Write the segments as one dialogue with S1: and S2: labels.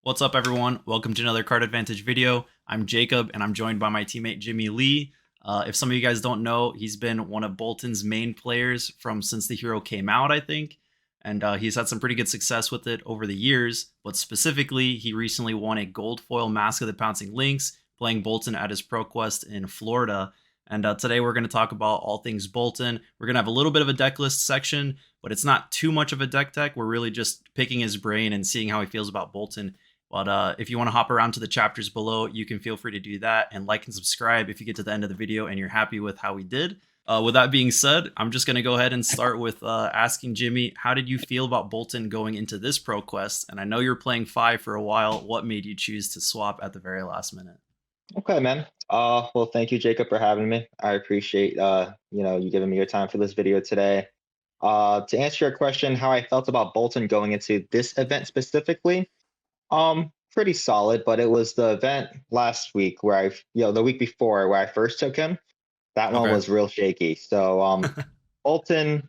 S1: What's up, everyone? Welcome to another Card Advantage video. I'm Jacob, and I'm joined by my teammate Jimmy Lee. If some of you guys don't know, he's been one of Boltyn's main players from since the hero came out, I think. And he's had some pretty good success with it over the years. But specifically, he recently won a gold foil Mask of the Pouncing Lynx, playing Boltyn at his Pro Quest in Florida. And today we're going to talk about all things Boltyn. We're going to have a little bit of a deck list section, but it's not too much of a deck tech. We're really just picking his brain and seeing how he feels about Boltyn. But if you want to hop around to the chapters below, you can feel free to do that, and like and subscribe if you get to the end of the video and you're happy with how we did. With that being said, I'm just going to go ahead and start with asking Jimmy, how did you feel about Boltyn going into this Pro Quest? And I know you're playing 5 for a while. What made you choose to swap at the very last minute?
S2: Okay, man. Well, thank you, Jacob, for having me. I appreciate you giving me your time for this video today. To answer your question, how I felt about Boltyn going into this event specifically, pretty solid. But it was the event last week where the week before where I first took him. That one
S1: Okay.
S2: was real shaky. So, Boltyn,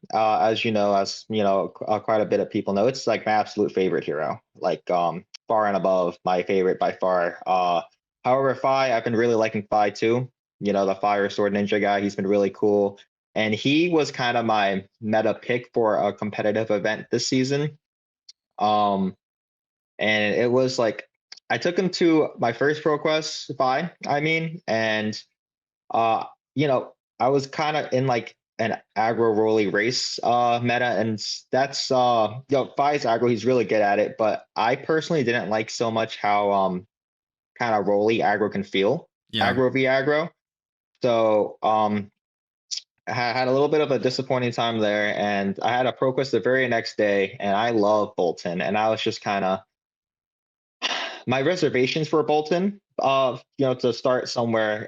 S2: quite a bit of people know, it's like my absolute favorite hero. Like, far and above my favorite by far. However, I've been really liking Fi too. You know, the Fire Sword Ninja guy, he's been really cool. And he was kind of my meta pick for a competitive event this season. Um, and it was like I took him to my first Pro Quest and uh, I was kind of in like an aggro roly race meta, and that's Fi's aggro, he's really good at it, but I personally didn't like so much how kind of roly aggro can feel,
S1: Yeah.
S2: aggro v aggro. So I had a little bit of a disappointing time there, and I had a Pro Quest the very next day, and I love Boltyn, and I was just kind of my reservations for Boltyn, to start somewhere.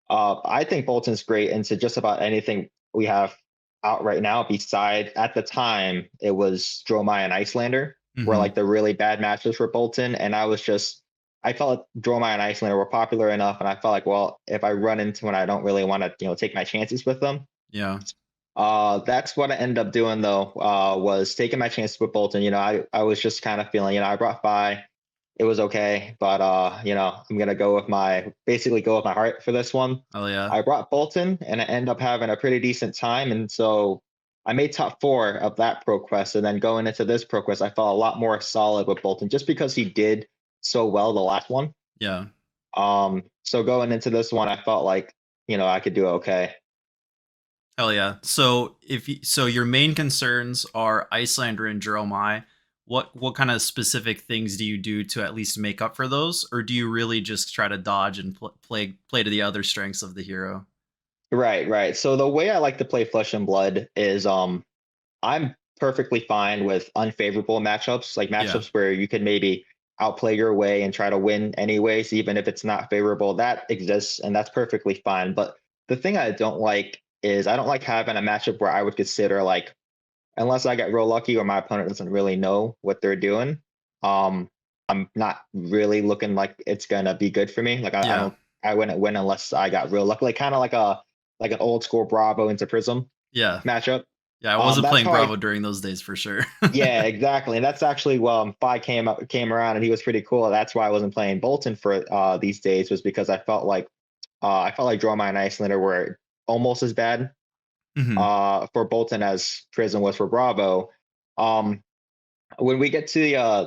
S2: I think Boltyn's great into just about anything we have out right now. Beside, at the time, it was Dromai and Icelander were
S1: Hmm.
S2: like the really bad matches for Boltyn, and I felt like Dromai and Icelander were popular enough, and I felt like, well, if I run into one, I don't really want to, take my chances with them.
S1: Yeah.
S2: That's what I ended up doing though, was taking my chances with Boltyn. I was just kind of feeling, I brought Fi, it was okay, but I'm gonna basically go with my heart for this one.
S1: Oh, yeah.
S2: I brought Boltyn, and I ended up having a pretty decent time, and so I made top 4 of that Pro Quest, and then going into this Pro Quest, I felt a lot more solid with Boltyn just because he did so well the last one.
S1: Yeah.
S2: So going into this one, I felt like I could do okay.
S1: Hell yeah. So your main concerns are Icelander and Jeromai. What kind of specific things do you do to at least make up for those, or do you really just try to dodge and play to the other strengths of the hero?
S2: Right, right. So the way I like to play Flesh and Blood is I'm perfectly fine with unfavorable matchups, like
S1: Yeah.
S2: matchups where you could maybe outplay your way and try to win anyways, even if it's not favorable. That exists, and that's perfectly fine. But the thing I don't like is I don't like having a matchup where I would consider, like, unless I get real lucky or my opponent doesn't really know what they're doing, um, I'm not really looking like it's gonna be good for me. Like
S1: Yeah.
S2: I wouldn't win unless I got real lucky, like kind of like an old school Bravo into Prism
S1: Yeah.
S2: matchup.
S1: Yeah. I wasn't
S2: That's
S1: playing
S2: how I
S1: Bravo during those days for sure.
S2: Yeah, exactly. And that's actually, well, Fi came around and he was pretty cool. That's why I wasn't playing Boltyn for these days, was because I felt like Dromai and Icelander were almost as bad
S1: Hmm.
S2: for Boltyn as Prism was for Bravo. Um, when we get to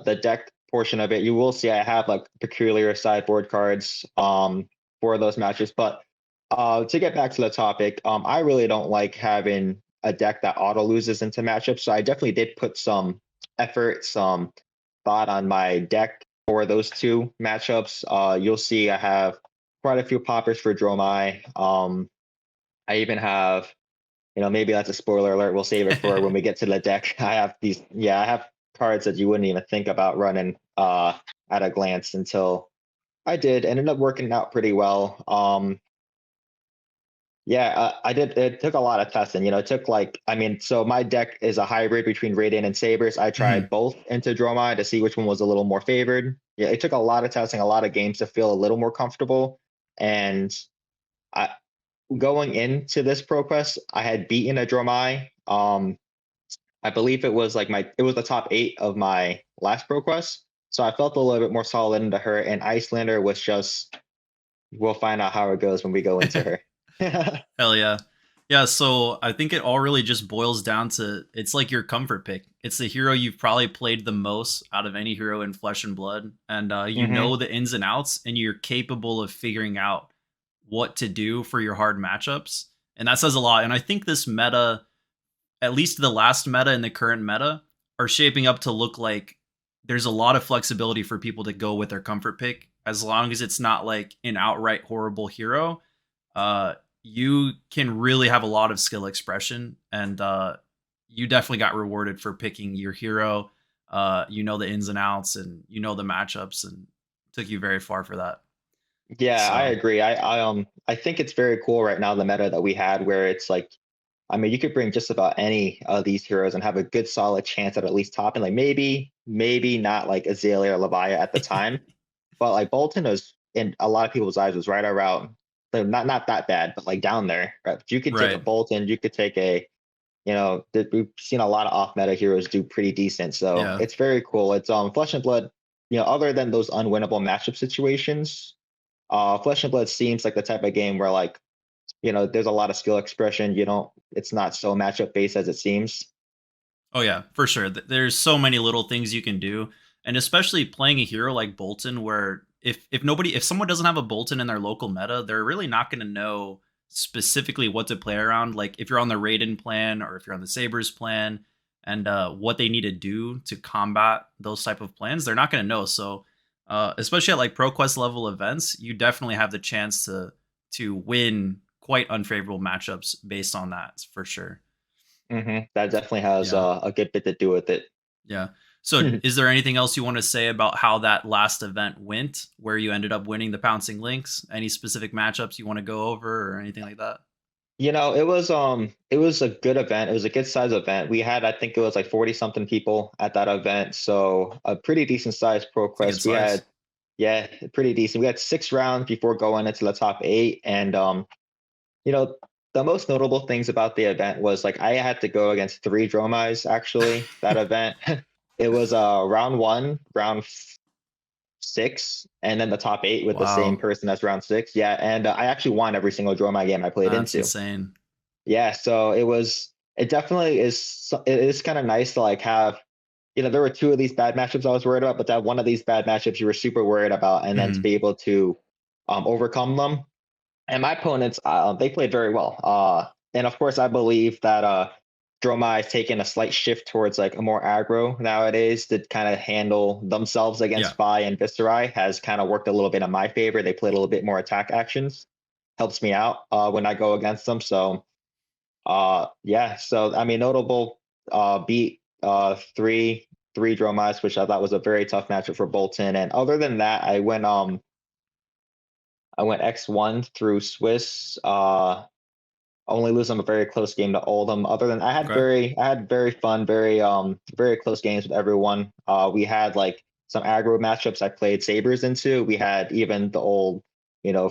S2: the deck portion of it, you will see I have like peculiar sideboard cards for those matches. But to get back to the topic, I really don't like having a deck that auto loses into matchups. So I definitely did put some effort, some thought on my deck for those two matchups. You'll see I have quite a few poppers for Dromai. I even have, maybe that's a spoiler alert. We'll save it for when we get to the deck. I have cards that you wouldn't even think about running at a glance until I did. Ended up working out pretty well. I did. It took a lot of testing. It took so my deck is a hybrid between Raydn and Sabers. I
S1: Hmm.
S2: tried both into Dromai to see which one was a little more favored. Yeah, it took a lot of testing, a lot of games to feel a little more comfortable. And I, going into this Pro Quest, I had beaten a Dromai. I believe it was it was the top 8 of my last Pro Quest. So I felt a little bit more solid into her. And Icelander was just, we'll find out how it goes when we go into her.
S1: Hell yeah. Yeah, so I think it all really just boils down to it's like your comfort pick. It's the hero you've probably played the most out of any hero in Flesh and Blood. And you
S2: Hmm.
S1: know the ins and outs, and you're capable of figuring out what to do for your hard matchups. And that says a lot. And I think this meta, at least the last meta and the current meta, are shaping up to look like there's a lot of flexibility for people to go with their comfort pick as long as it's not like an outright horrible hero. You can really have a lot of skill expression, and you definitely got rewarded for picking your hero. You know the ins and outs, and you know the matchups, and took you very far for that.
S2: Yeah, I
S1: So
S2: agree. I think it's very cool right now, the meta that we had, where it's like, I mean, you could bring just about any of these heroes and have a good solid chance at least topping. Like maybe not like Azalea or Levia at the time, but like Boltyn was in a lot of people's eyes was right around, so not that bad, but like down there. Right? But you could take a
S1: right,
S2: Boltyn, you could take a, we've seen a lot of off meta heroes do pretty decent. So
S1: yeah.
S2: it's very cool. It's Flesh and Blood, other than those unwinnable matchup situations, Flesh and Blood seems like the type of game where like, there's a lot of skill expression. It's not so matchup based as it seems.
S1: Oh yeah, for sure. There's so many little things you can do, and especially playing a hero like Boltyn, where if someone doesn't have a Boltyn in their local meta, they're really not going to know specifically what to play around. Like if you're on the Raydn plan or if you're on the Sabers plan, and what they need to do to combat those type of plans, they're not going to know. So, especially at like ProQuest level events, you definitely have the chance to win quite unfavorable matchups based on that for sure.
S2: That definitely has
S1: Yeah.
S2: a good bit to do with it.
S1: Yeah. So, is there anything else you want to say about how that last event went, where you ended up winning the Pouncing Lynx? Any specific matchups you want to go over, or anything like that?
S2: It was a good event. It was a good size event. We had, I think it was like 40 something people at that event. So a pretty decent sized pro
S1: It's a good
S2: quest. We
S1: size.
S2: had, yeah, pretty decent. We had 6 rounds before going into the top 8. And you know, the most notable things about the event was like I had to go against 3 Dromais actually, that event. It was round 1, round 6, and then the top 8 with the same
S1: Wow,
S2: person as round 6. Yeah, and I actually won every single Dromai game I played
S1: that's
S2: into.
S1: insane.
S2: Yeah, so it definitely it is kind of nice to like have, there were 2 of these bad matchups I was worried about, but that one of these bad matchups you were super worried about, and then to
S1: Mhm.
S2: be able to overcome them. And my opponents, they played very well. And of course, I believe that Dromai has taken a slight shift towards like a more aggro nowadays to kind of handle themselves against
S1: Yeah.
S2: Spy and Viscerai has kind of worked a little bit in my favor. They played a little bit more attack actions, helps me out when I go against them. So yeah, so I mean, notable beat three Dromais, which I thought was a very tough matchup for Boltyn. And other than that, I went X1 through Swiss. Only losing a very close game to Oldham. Other than
S1: Okay.
S2: I had very fun, very close games with everyone. We had like some aggro matchups I played Sabers into. We had even the old,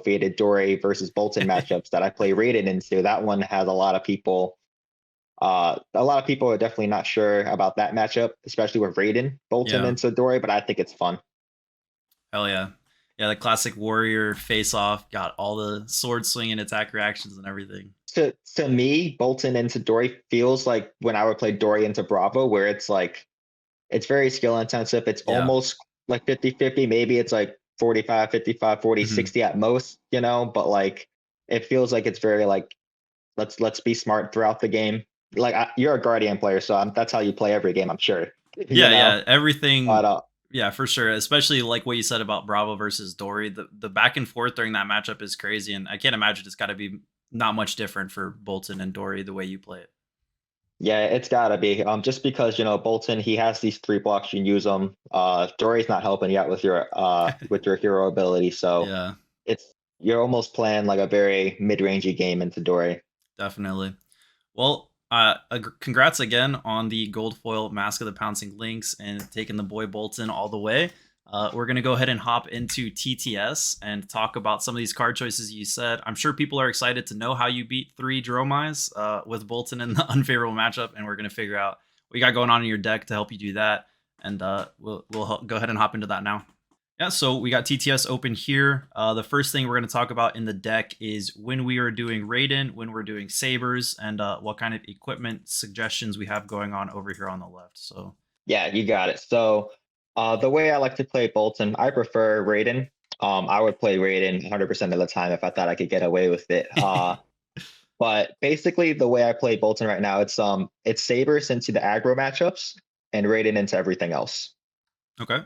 S2: faded Dory versus Bolton matchups that I play Raydn into. That one has a lot of people. A lot of people are definitely not sure about that matchup, especially with Raydn Bolton
S1: Yeah.
S2: into Dory. But I think it's fun.
S1: Hell yeah. Yeah, the classic warrior face off, got all the sword swinging attack reactions and everything.
S2: To me, Bolton into Dory feels like when I would play Dory into Bravo, where it's like it's very skill intensive. It's
S1: Yeah.
S2: almost like 50-50. Maybe it's like 45, 55, 40,
S1: Mhm.
S2: 60 at most, but like it feels like it's very like let's be smart throughout the game. Like you're a Guardian player, so that's how you play every game, I'm sure. you
S1: Yeah,
S2: know,
S1: yeah, everything.
S2: but
S1: Yeah, for sure. Especially like what you said about Bravo versus Dory. The back and forth during that matchup is crazy, and I can't imagine it's got to be not much different for Bolton and Dory the way you play it.
S2: yeah, it's gotta be. Just because Bolton, he has these 3 blocks, you can use them. Dory's not helping you out with your hero ability, so
S1: Yeah,
S2: it's you're almost playing like a very mid-rangey game into Dory.
S1: definitely. Well, congrats again on the gold foil Mask of the Pouncing Lynx and taking the boy Bolton all the way. We're going to go ahead and hop into TTS and talk about some of these card choices you said. I'm sure people are excited to know how you beat 3 Dromais with Bolton in the unfavorable matchup, and we're going to figure out what you got going on in your deck to help you do that. and we'll go ahead and hop into that now. Yeah, so we got TTS open here. The first thing we're going to talk about in the deck is when we are doing Raydn, when we're doing Sabers, and what kind of equipment suggestions we have going on over here on the left. So
S2: Yeah, you got it. So the way I like to play Boltyn, I prefer Raydn. I would play Raydn 100% of the time if I thought I could get away with it. But basically, the way I play Boltyn right now, it's Sabers into the aggro matchups and Raydn into everything else.
S1: okay,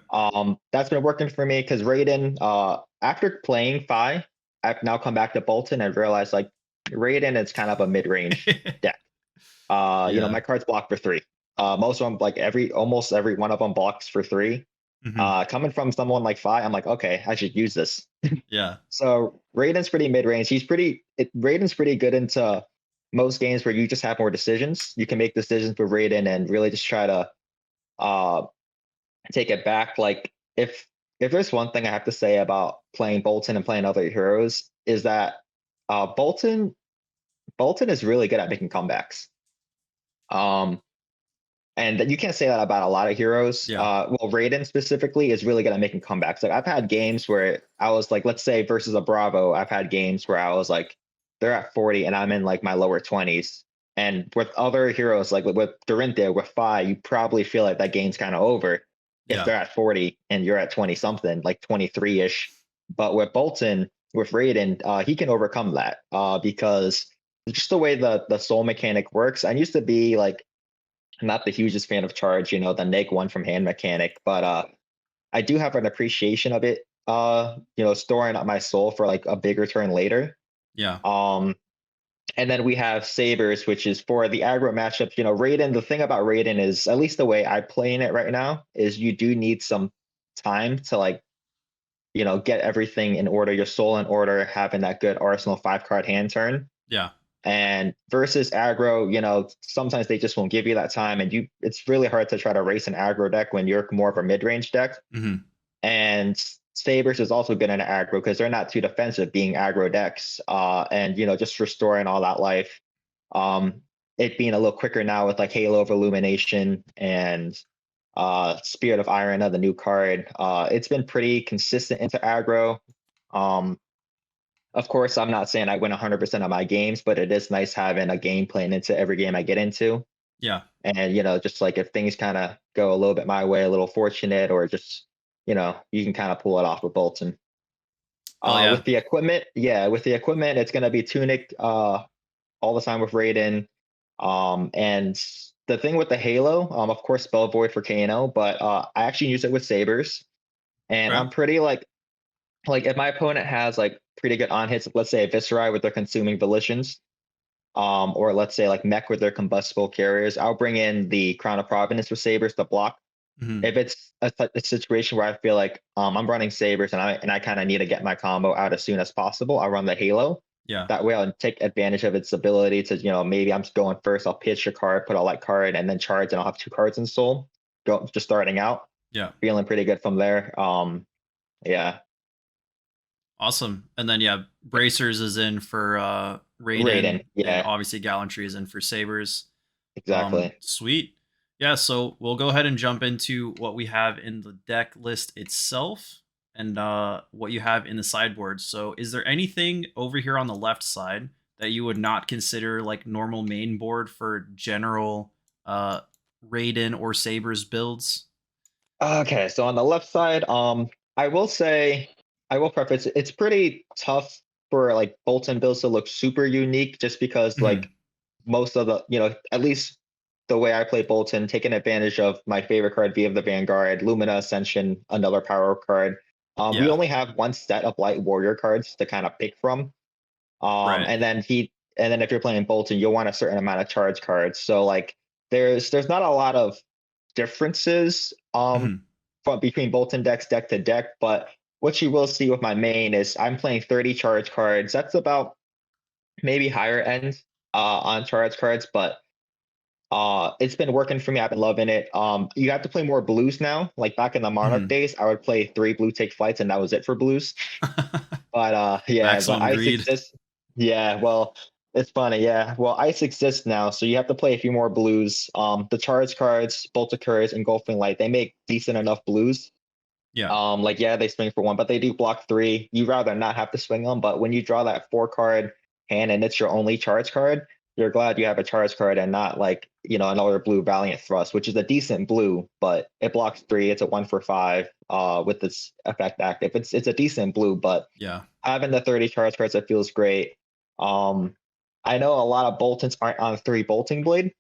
S2: That's been working for me because Raydn, after playing Fi, I've now come back to Boltyn and realized like Raydn is kind of a mid-range deck.
S1: yeah,
S2: My cards block for 3. Most of them, like almost every one of them blocks for 3.
S1: hmm
S2: Coming from someone like Fi, I'm like, okay, I should use this.
S1: yeah,
S2: So Raydn's pretty mid-range. Raydn's pretty good into most games where you just have more decisions. You can make decisions with Raydn and really just try to uh take it back. Like if there's one thing I have to say about playing Boltyn and playing other heroes is that Boltyn is really good at making comebacks. Um, and you can't say that about a lot of heroes.
S1: yeah,
S2: Well, Raydn specifically is really good at making comebacks. Like I've had games where I was like, let's say versus a Bravo, I've had games where I was like, they're at 40 and I'm in like my lower 20s. And with other heroes, like with Dorinthia, with Fi, you probably feel like that game's kind of over if
S1: yeah,
S2: they're at 40 and you're at 20 something, like 23-ish. But with Boltyn, with Raydn, he can overcome that because just the way the soul mechanic works. I used to be like not the hugest fan of charge, the neg 1 from hand mechanic, but I do have an appreciation of it, storing up my soul for like a bigger turn later.
S1: yeah,
S2: Um, and then we have Sabers, which is for the aggro matchups. Raydn, the thing about Raydn is, at least the way I play in it right now, is you do need some time to like, get everything in order, your soul in order, having that good Arsenal 5-card hand turn.
S1: yeah,
S2: And versus aggro, sometimes they just won't give you that time, and it's really hard to try to race an aggro deck when you're more of a mid-range deck.
S1: hmm
S2: And Sabers is also good in aggro because they're not too defensive, being aggro decks. And just restoring all that life. It being a little quicker now with like Halo of Illumination and Spirit of Eirina, the new card. It's been pretty consistent into aggro. Um, of course, I'm not saying I win 100% of my games, but it is nice having a game plan into every game I get into.
S1: yeah.
S2: And, just like if things kind of go a little bit my way, a little fortunate, or just, you can kind of pull it off with Boltyn.
S1: Oh yeah,
S2: With the equipment, it's going to be Tunic all the time with Raydn. And the thing with the Halo, of course, Spell Void for KO, but I actually use it with Sabers. And
S1: okay,
S2: I'm pretty like if my opponent has like pretty good on hits, let's say Viscerai with their consuming volitions, or let's say like Mech with their combustible carriers, I'll bring in the Crown of Providence with Sabers to block.
S1: hmm
S2: If it's a situation where I feel like I'm running Sabers and I kind of need to get my combo out as soon as possible, I'll run the Halo.
S1: yeah,
S2: That way I'll take advantage of its ability to, maybe I'm just going first, I'll pitch a card, put a light card, and then charge, and I'll have 2 cards in soul. Just starting out,
S1: yeah.
S2: feeling pretty good from there. Yeah,
S1: Awesome. And then yeah, Bracers is in for Raydn,
S2: Raydn,
S1: and
S2: yeah,
S1: obviously Gallantry is in for Sabers.
S2: exactly.
S1: Sweet. Yeah, so we'll go ahead and jump into what we have in the deck list itself and what you have in the sideboard. So is there anything over here on the left side that you would not consider like normal main board for general Raydn or Sabers builds?
S2: Okay, so on the left side, I will say, I will preface it's pretty tough for like Boltyn builds to look super unique, just because like
S1: Mhm.
S2: most of the, at least the way I play Boltyn, taking advantage of my favorite card, V of the Vanguard, Lumina Ascension, another power card. We
S1: Yeah,
S2: only have one set of Light Warrior cards to kind of pick from.
S1: right.
S2: And then if you're playing Boltyn, you'll want a certain amount of charge cards. So like there's not a lot of differences
S1: Mhm.
S2: between Boltyn decks deck to deck, but what you will see with my main is I'm playing 30 charge cards. That's about maybe higher end on charge cards, but it's been working for me. I've been loving it. You have to play more blues now. Like back in the Monarch
S1: Mhm.
S2: days, I would play 3 blue take flights and that was it for blues. But yeah, but
S1: Maximum
S2: I
S1: greed.
S2: suggest, yeah, well, It's funny, yeah. Well, ice exists now, so you have to play a few more blues. The charge cards, Bolt of Courage, Engulfing Light, they make decent enough blues.
S1: Yeah.
S2: Like yeah, they swing for one, but they do block three. You rather not have to swing them, but when you draw that 4 card hand and it's your only charge card, you're glad you have a charge card and not like, another blue Valiant Thrust, which is a decent blue, but it blocks three. It's a 1 for 5 with this effect active. It's a decent blue, but
S1: Yeah.
S2: having the 30 charge cards, it feels great. Um, I know a lot of Boltons aren't on 3 Bolting Blade,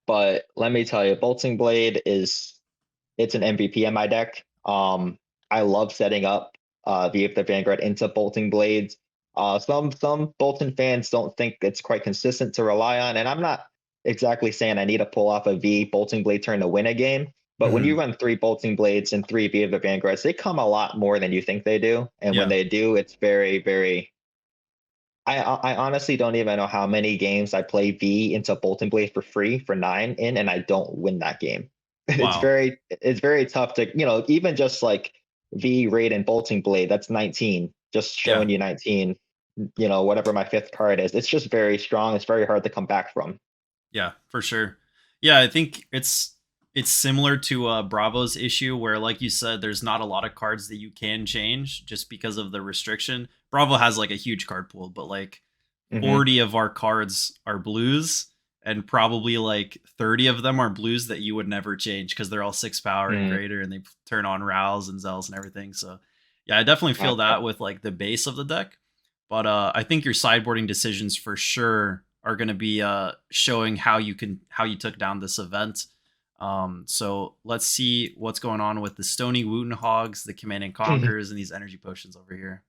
S2: but let me tell you, Bolting Blade it's an MVP in my deck. I love setting up the Vanguard into Bolting Blades. Some Bolton fans don't think it's quite consistent to rely on, and I'm not exactly saying I need to pull off a V Bolting Blade turn to win a game. But when
S1: Hmm.
S2: you run 3 Bolting Blades and 3 V of the Vanguards, they come a lot more than you think they do. And when
S1: Yeah.
S2: they do, it's very, very. I honestly don't even know how many games I play V into Bolting Blade for free for 9 in, and I don't win that game.
S1: Wow.
S2: It's very tough to, even just like V Raydn Bolting Blade, that's 19, just
S1: Yeah.
S2: showing you 19, whatever my 5th card is. It's just very strong. It's very hard to come back from.
S1: Yeah, for sure. Yeah, I think it's similar to Bravo's issue where, like you said, there's not a lot of cards that you can change just because of the restriction. Bravo has like a huge card pool, but like
S2: Hmm.
S1: 40 of our cards are blues, and probably like 30 of them are blues that you would never change because they're all 6 power and
S2: Mm,
S1: greater, and they turn on Rouse and Zealous and everything. So yeah, I definitely feel
S2: gotcha.
S1: that with like the base of the deck. But I think your sideboarding decisions for sure are going to be showing how you took down this event. So let's see what's going on with the Stony Woottonhogs, the Command and Conquerors, and these energy potions over here.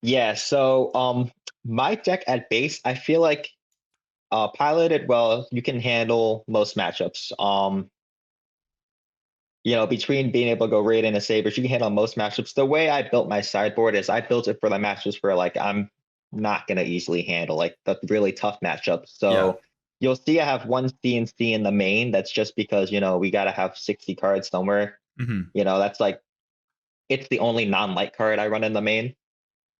S2: Yeah, so my deck at base, I feel like piloted well, you can handle most matchups. Between being able to go Raid and a Sabers, you can handle most matchups. The way I built my sideboard is I built it for the matchups where like I'm not gonna easily handle like the really tough matchups.
S1: Yeah.
S2: So you'll see I have one CNC in the main. That's just because we gotta have 60 cards somewhere.
S1: Hmm.
S2: That's like it's the only non-light card I run in the main.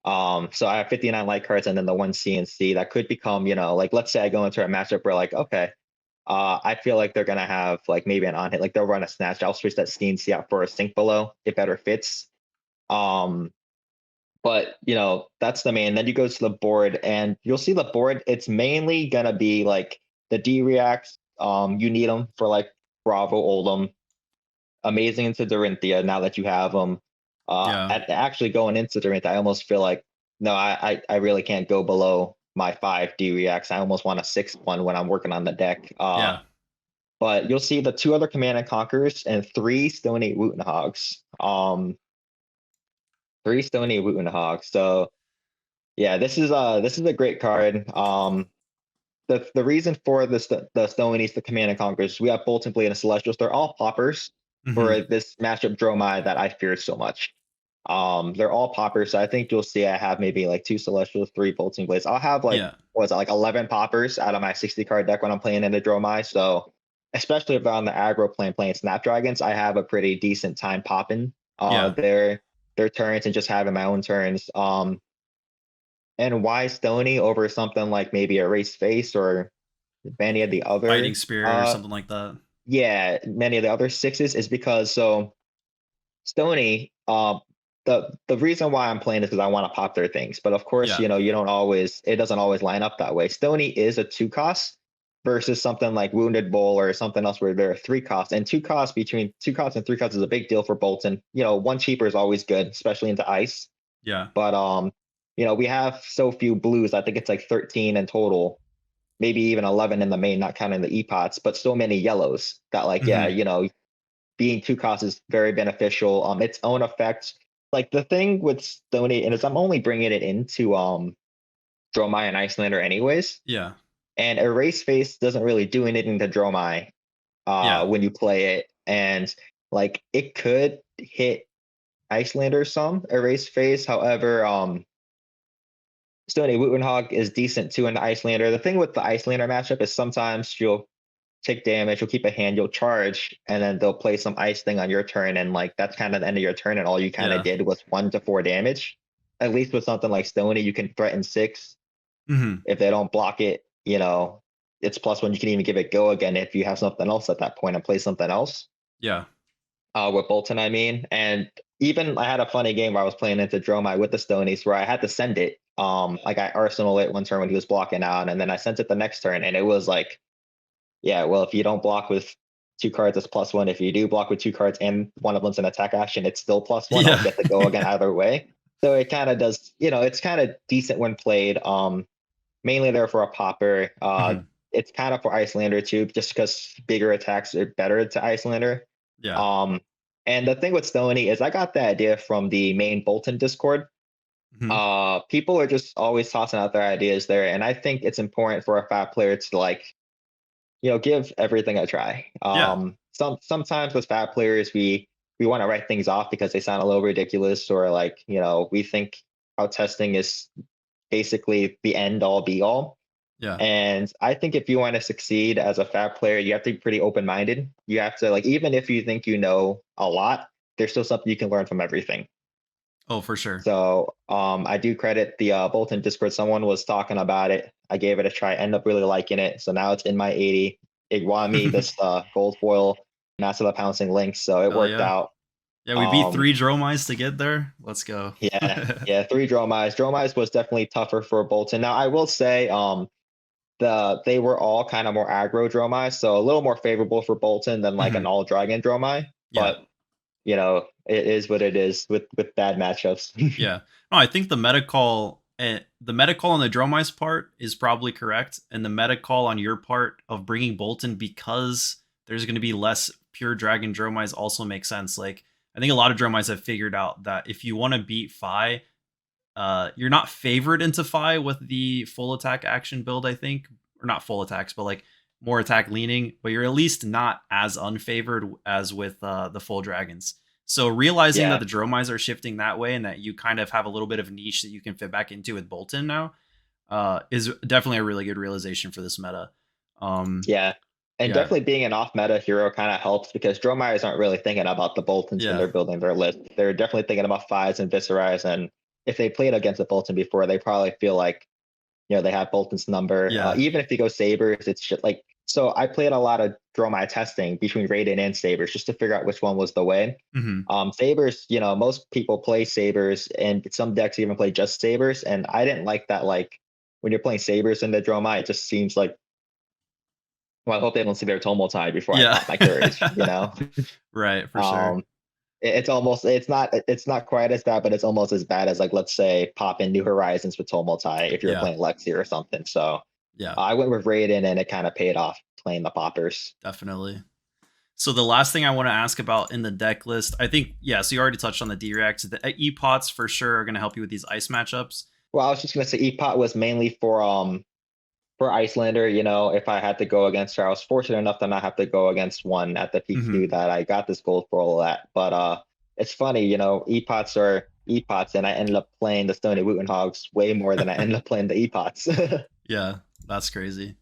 S2: So I have 59 light cards and then the one CNC that could become, like let's say I go into a matchup where like, okay, I feel like they're gonna have like maybe an on hit, like they'll run a snatch. I'll switch that CNC out for a sink below. It better fits. Um, but that's the main. Then you go to the board and you'll see the board. It's mainly gonna be like the D reacts. You need them for like Bravo Oldham, amazing into Dorinthia. Now that you have them,
S1: Yeah.
S2: actually going into Dorinthia, I almost feel like no, I really can't go below my 5 D reacts. I almost want a 6 1 when I'm working on the deck.
S1: Yeah.
S2: But you'll see the 2 other Command and Conquerors and 3 Stony Woottonhogs. 3 Stony Woottonhogs. So yeah, this is a great card. The reason for this the Stonies, the Command and Conquerors, we have Bolton Blade and Celestials. They're all poppers
S1: Hmm.
S2: for this matchup Dromai that I fear so much. They're all poppers. So I think you'll see I have maybe like 2 Celestials, 3 Bolting Blades. I'll have like
S1: Yeah.
S2: what was it, like 11 poppers out of my 60 card deck when I'm playing in the Dromai. So especially if I'm on the aggro plane playing Snapdragons, I have a pretty decent time popping
S1: Yeah.
S2: their turns and just having my own turns. And why Stony over something like maybe a Race Face or many of the
S1: Fighting
S2: other
S1: Spirit or something like that.
S2: yeah, many of the other sixes is because so Stony, the reason why I'm playing is because I want to pop their things. But of course,
S1: Yeah.
S2: you don't always it doesn't always line up that way. Stony is a 2 cost versus something like Wounded Bull or something else where there are 3 costs. And 2 costs between 2 costs and 3 costs is a big deal for Bolton. One cheaper is always good, especially into ice.
S1: Yeah.
S2: But we have so few blues. I think it's like 13 in total, maybe even 11 in the main, not counting the epots, but so many yellows that like, yeah,
S1: Hmm.
S2: being 2 costs is very beneficial. Its own effects. Like the thing with Stony, and is I'm only bringing it into Dromai and Icelander anyways.
S1: Yeah.
S2: And Erase Face doesn't really do anything to Dromai
S1: Yeah.
S2: when you play it. And like it could hit Icelander some, Erase Face. However, Stony Woottonhog is decent too in the Icelander. The thing with the Icelander matchup is sometimes you'll take damage, you'll keep a hand, you'll charge, and then they'll play some ice thing on your turn, and like that's kind of the end of your turn, and all you kind of
S1: Yeah.
S2: did was 1 to 4 damage. At least with something like Stony, you can threaten 6.
S1: Hmm.
S2: If they don't block it, it's +1. You can even give it go again if you have something else at that point and play something else.
S1: Yeah.
S2: With Boltyn, I mean. And even I had a funny game where I was playing into Dromai with the Stonies where I had to send it. Like I Arsenal it one turn when he was blocking out, and then I sent it the next turn, and it was like, yeah, well, if you don't block with 2 cards, it's +1. If you do block with 2 cards and one of them's an attack action, it's still +1. I'll
S1: Yeah.
S2: get to go again either way. So it kind of does, it's kind of decent when played. Mainly there for a popper.
S1: Hmm.
S2: It's kind of for Icelander too, just because bigger attacks are better to Icelander.
S1: Yeah.
S2: Um, and the thing with Stony is I got the idea from the main Boltyn Discord.
S1: Hmm.
S2: People are just always tossing out their ideas there, and I think it's important for a fat player to like, give everything a try.
S1: Yeah.
S2: Sometimes with fat players, we want to write things off because they sound a little ridiculous, or like, we think how testing is basically the end all be all.
S1: Yeah.
S2: And I think if you want to succeed as a fab player, you have to be pretty open minded. You have to, like, even if you think you know a lot, there's still something you can learn from everything.
S1: Oh, for sure.
S2: So I do credit the Boltyn Discord. Someone was talking about it. I gave it a try, ended up really liking it. So now it's in my 80. It won me this gold foil Master of the Pouncing Lynx. So it
S1: Hell
S2: worked
S1: yeah.
S2: out.
S1: Yeah, we beat
S2: Um,
S1: 3 Dromais to get there. Let's go.
S2: yeah, 3 Dromais. Dromais was definitely tougher for Boltyn. Now I will say, they were all kind of more aggro Dromai, so a little more favorable for Boltyn than like an
S1: Hmm.
S2: all dragon Dromai.
S1: Yeah.
S2: But it is what it is with bad matchups.
S1: Yeah. No, I think the meta call on the Dromai's part is probably correct, and the meta call on your part of bringing Boltyn because there's going to be less pure dragon Dromais also makes sense. Like I think a lot of Dromais have figured out that if you want to beat Fi, you're not favored into Fi with the full attack action build, I think, or not full attacks, but like more attack leaning, but you're at least not as unfavored as with the full dragons. So realizing that
S2: Yeah,
S1: the Dromais are shifting that way and that you kind of have a little bit of a niche that you can fit back into with Boltyn now is definitely a really good realization for this meta. Um,
S2: yeah. And
S1: yeah,
S2: definitely being an off-meta hero kind of helps because Dromai's aren't really thinking about the Boltyns when
S1: yeah,
S2: they're building their list. They're definitely thinking about Fives and Viserais, and if they played against a Boltyn before, they probably feel like they have Bolton's number.
S1: yeah.
S2: Even if you go Sabers, it's just like, so I played a lot of Dromai testing between Raydn and Sabers just to figure out which one was the way.
S1: Hmm.
S2: Sabers, most people play Sabers and some decks even play just Sabers. And I didn't like that. Like when you're playing Sabers in the Dromai, it just seems like, well, I hope they don't see their Tumultai before I
S1: Yeah.
S2: pop my courage.
S1: Right, for sure.
S2: Um, it's not quite as bad, but it's almost as bad as like, let's say pop in New Horizons with Tumultai if you're
S1: Yeah,
S2: playing Lexi or something. So
S1: yeah,
S2: I went with Raiden and it kind of paid off playing the poppers.
S1: definitely. So the last thing I want to ask about in the deck list, I think, yeah, so you already touched on the D-Reacts. The E-Pots for sure are going to help you with these ice matchups.
S2: Well, I was just gonna say Epot was mainly for Icelander. If I had to go against her, I was fortunate enough to not have to go against one at the
S1: Hmm.
S2: PQ that I got this gold for all that. But it's funny, Epots are Epots, and I ended up playing the Stony Woottonhogs way more than I ended up playing the Epots.
S1: Yeah, that's crazy.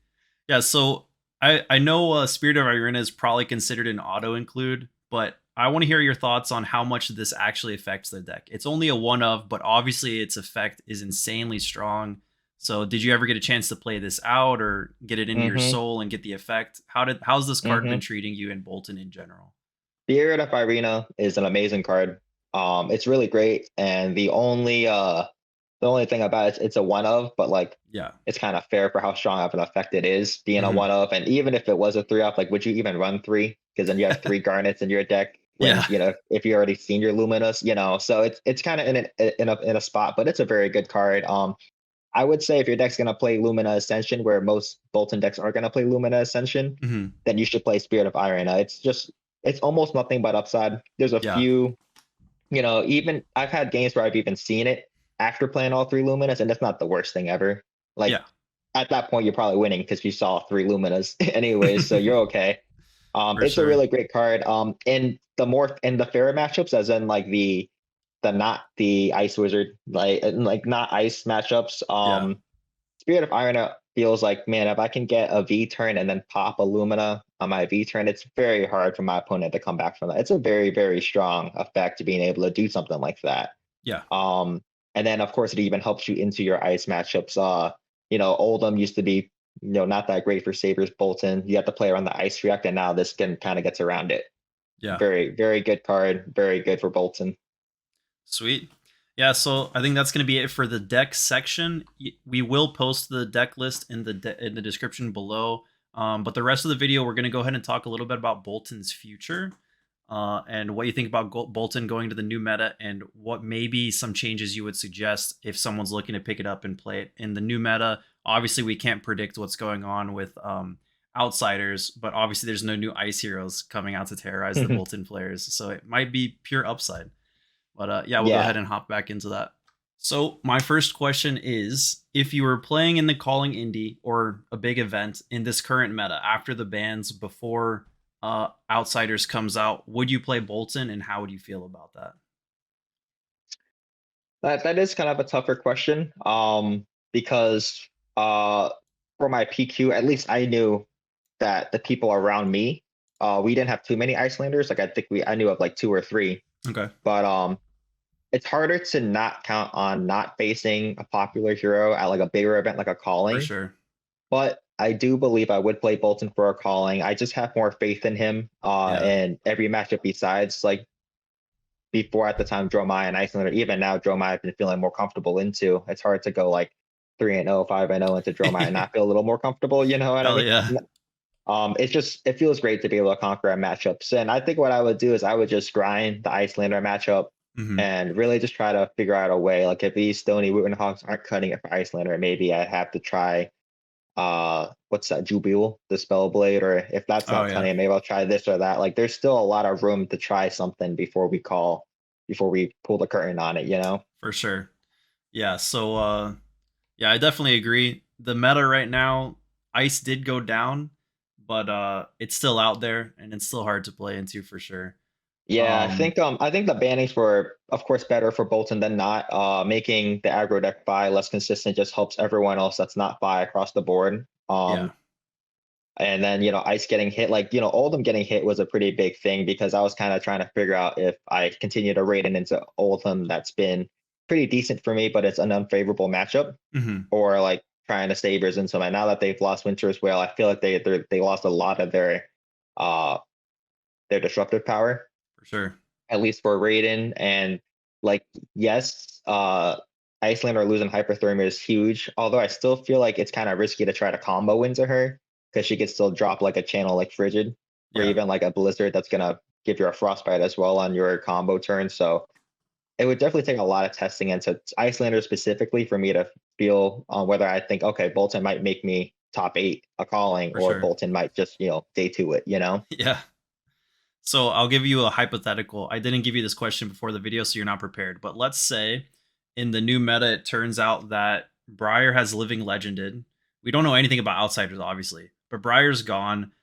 S1: Yeah, so I know Spirit of Eirina is probably considered an auto include, but I want to hear your thoughts on how much this actually affects the deck. It's only a one of, but obviously its effect is insanely strong. So did you ever get a chance to play this out or get it into your
S2: hmm
S1: soul and get the effect? How's this card been
S2: hmm
S1: treating you in Bolton in general?
S2: Spirit of Eirina is an amazing card. It's really great, and the only thing about it's a one of, but like
S1: Yeah.
S2: it's kind of fair for how strong of an effect it is being a
S1: Hmm.
S2: one of. And even if it was a 3 off, like would you even run 3? Because then you have 3 Garnets in your deck when
S1: Yeah.
S2: if you already seen your Luminous, so it's kind of in a spot, but it's a very good card. I would say if your deck's gonna play Lumina Ascension, where most Bolton decks are gonna play Lumina Ascension,
S1: Hmm.
S2: then you should play Spirit of Irina. It's almost nothing but upside. There's a
S1: Yeah.
S2: few, even I've had games where I've even seen it after playing all 3 Luminas, and that's not the worst thing ever. Like
S1: Yeah.
S2: at that point, you're probably winning because you saw 3 Luminas anyways, so you're okay.
S1: For
S2: It's a
S1: sure.
S2: really great card. In the fairer matchups, as in like the not the Ice Wizard, like not Ice matchups.
S1: Yeah.
S2: Spirit of Iron feels like, man, if I can get a V turn and then pop a Lumina on my V turn, it's very hard for my opponent to come back from that. It's a very, very strong effect to being able to do something like that.
S1: Yeah.
S2: Um, and then of course it even helps you into your ice matchups. Oldham used to be, not that great for Saber's Boltyn. You have to play around the Ice React, and now this can kind of gets around it.
S1: Yeah.
S2: Very, very good card. Very good for Boltyn.
S1: Sweet. Yeah, so I think that's going to be it for the deck section. We will post the deck list in the description below. But the rest of the video, we're going to go ahead and talk a little bit about Boltyn's future, and what you think about Boltyn going to the new meta, and what maybe some changes you would suggest if someone's looking to pick it up and play it in the new meta. Obviously, we can't predict what's going on with outsiders, but obviously there's no new ice heroes coming out to terrorize the Boltyn players, so it might be pure upside. But yeah, we'll go ahead and hop back into that. So my first question is, if you were playing in the Calling Indy or a big event in this current meta after the bans, before Outsiders comes out, would you play Boltyn, and how would you feel about that?
S2: That is kind of a tougher question. Because for my PQ, at least I knew that the people around me, we didn't have too many Icelanders. Like I knew of like 2 or 3.
S1: Okay.
S2: But it's harder to not count on not facing a popular hero at like a bigger event like a Calling.
S1: For sure.
S2: But I do believe I would play Boltyn for a Calling. I just have more faith in him. And every matchup besides, like before at the time Dromai and Icelander, even now Dromai I've been feeling more comfortable into. It's hard to go like 3-0, 5-0 into Dromai and not feel a little more comfortable, you know what I mean?
S1: Yeah.
S2: It feels great to be able to conquer matchups. And I think what I would do is I would just grind the Icelander matchup and really just try to figure out a way. Like if these Stony Woottonhogs aren't cutting it for Icelander, maybe I have to try what's that, Jubil, the Spellblade, or if that's not cutting it, maybe I'll try this or that. Like there's still a lot of room to try something before we pull the curtain on it,
S1: For sure. Yeah, so yeah, I definitely agree. The meta right now, Ice did go down, but it's still out there and it's still hard to play into for sure.
S2: Yeah, I think the bannings were, of course, better for Boltyn than not. Making the aggro deck Fi less consistent just helps everyone else that's not Fi across the board. And then, Ice getting hit, like, Oldham getting hit was a pretty big thing, because I was kind of trying to figure out if I continue to Raydn into Oldham, that's been pretty decent for me, but it's an unfavorable matchup, or like trying to Sabers into my. Now that they've lost Winter's Whale, I feel like they lost a lot of their disruptive power.
S1: For sure.
S2: At least for Raydn. And like, yes, Icelander losing hypothermia is huge, although I still feel like it's kind of risky to try to combo into her, because she could still drop like a channel like Frigid, or even like a Blizzard that's gonna give you a Frostbite as well on your combo turn. So it would definitely take a lot of testing into Icelander specifically for me to feel whether I think, okay, Boltyn might make me top 8 a Calling, or Boltyn might just, day 2 it,
S1: Yeah. So I'll give you a hypothetical. I didn't give you this question before the video, so you're not prepared. But let's say in the new meta, it turns out that Briar has Living Legended. We don't know anything about Outsiders, obviously, but Briar's gone.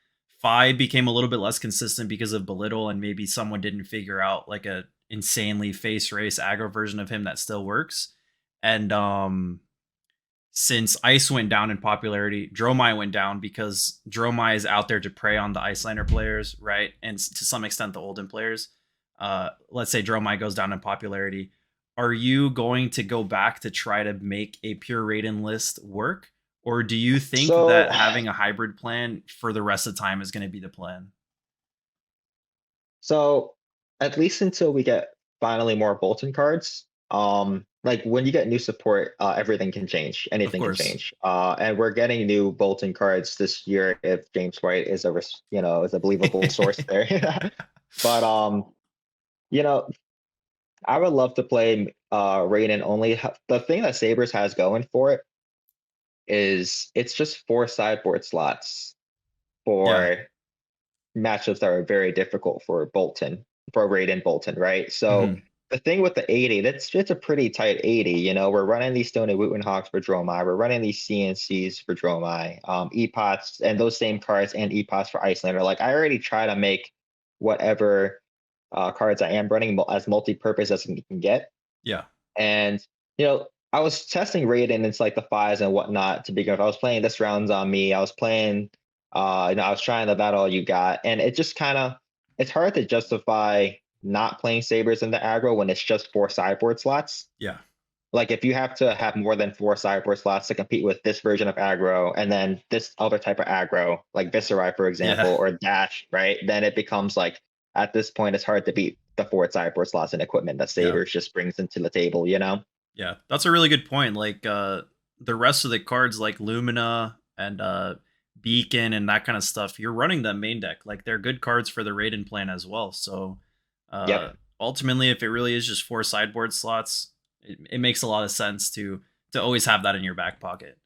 S1: Fi became a little bit less consistent because of Belittle, and maybe someone didn't figure out like a insanely face race aggro version of him that still works. And since Ice went down in popularity, Dromai went down, because Dromai is out there to prey on the Icelander players, right? And to some extent, the Oldham players. Let's say Dromai goes down in popularity. Are you going to go back to try to make a pure Raydn list work? Or do you think that having a hybrid plan for the rest of the time is going to be the plan?
S2: So at least until we get finally more Boltyn cards, like when you get new support, everything can change. Anything can change. And we're getting new Boltyn cards this year if James White is a believable source there. But I would love to play Raydn only. The thing that Sabers has going for it is it's just 4 sideboard slots for matchups that are very difficult for Raydn Boltyn, right? So the thing with the 80, it's a pretty tight 80. We're running these Stony Woottonhogs for Dromai. We're running these CNCs for Dromai, Epots, and those same cards, and Epots for Icelander. Like, I already try to make whatever cards I am running as multi-purpose as I can get.
S1: Yeah.
S2: And, I was testing Raydn into like the 5s and whatnot to begin with. I was playing this rounds on me. I was playing, I was trying the battle you got. And it just it's hard to justify not playing Sabers in the aggro when it's just 4 sideboard slots.
S1: Yeah.
S2: Like if you have to have more than 4 sideboard slots to compete with this version of aggro and then this other type of aggro, like Viscerai, for example,
S1: Yeah.
S2: or Dash, right? Then it becomes like at this point it's hard to beat the 4 sideboard slots and equipment that
S1: Yeah.
S2: Sabers just brings into the table, you know?
S1: Yeah. That's a really good point. Like the rest of the cards like Lumina and Beacon and that kind of stuff, you're running the main deck. Like they're good cards for the Raydn plan as well. So uh
S2: Yep.
S1: ultimately if it really is just 4 sideboard slots, it makes a lot of sense to always have that in your back pocket.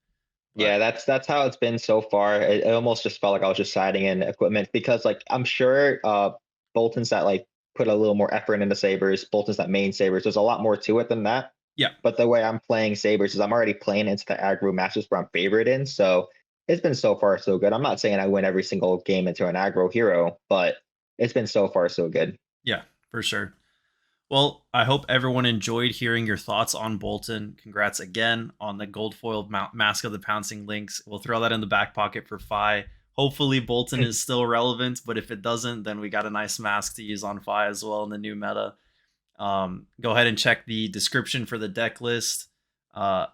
S1: But
S2: Yeah, that's how it's been so far. It almost just felt like I was just siding in equipment because like I'm sure Boltons that like put a little more effort into Sabers, Boltons that main Sabers, there's a lot more to it than that.
S1: yeah.
S2: But the way I'm playing Sabers is I'm already playing into the aggro matches where I'm favored in. So it's been so far so good. I'm not saying I win every single game into an aggro hero, but it's been so far so good.
S1: Yeah, for sure. Well, I hope everyone enjoyed hearing your thoughts on Boltyn. Congrats again on the gold foiled mask of the Pouncing Lynx. We'll throw that in the back pocket for Fi. Hopefully, Boltyn is still relevant, but if it doesn't, then we got a nice mask to use on Fi as well in the new meta. Go ahead and check the description for the deck list. Uh,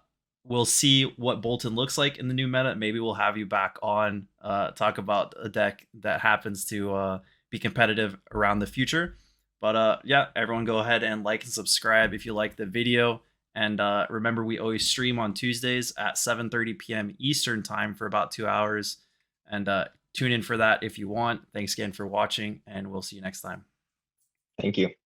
S1: we'll see what Boltyn looks like in the new meta. Maybe we'll have you back on talk about a deck that happens to be competitive around the future. But yeah, everyone go ahead and like and subscribe if you like the video. And remember, we always stream on Tuesdays at 7:30 p.m. Eastern time for about 2 hours. And tune in for that if you want. Thanks again for watching, and we'll see you next time.
S2: Thank you.